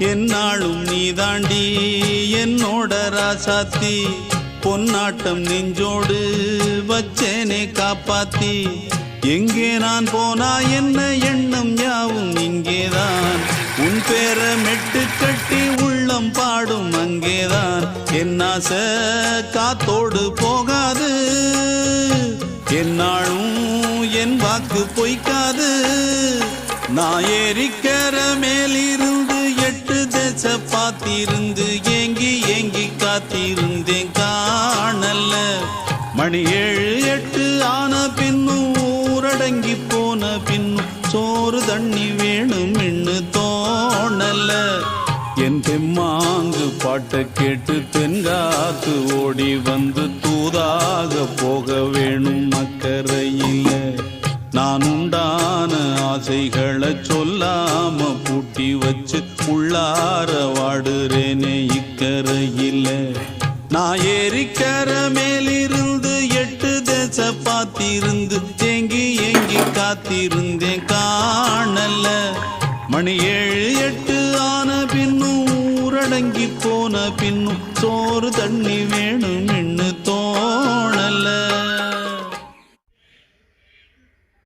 என்னாலும் நீதாண்டி என்னோட ராசாத்தி பொன்னாட்டம் நெஞ்சோடு வச்சேனே காப்பாத்தி எங்கே நான் போனா என்ன எண்ணம் யாவும் இங்கேதான் உன் பேர மெட்டு கட்டி உள்ளம் பாடும் அங்கேதான் என்னாச காத்தோடு போகாது என்னாலும் என் வாக்கு பொய்க்காது நான் ஏறிக்கர மேலிருந்து 8 தேச பார்த்திருந்து ஏங்கி ஏங்கி காத்திருந்தேன் காணல மணி 7 8 ஆன பின்னும் ஊரடங்கி போன பின்னும் சோறு தண்ணி வேணும் இன்னு தோணல என் தெம்மாங்கு பாட்டை கேட்டு தென்காத்து ஓடி வந்து தூதாக போக வேணும் அக்கறையில நான் உண்டான ஆசைகளை சொல்லாம பூட்டி வச்சு உள்ளார வாடுறேனே இக்கரையில நான் ஏறிக்கர மேலிருந்து 8 தேச பார்த்திருந்து ஏங்கி ஏங்கி காத்திருந்தேன் காணல மணி 7 8 ஆன பின்னும் ஊரடங்கி போன பின்னும் சோறு தண்ணி வேணும் இன்னு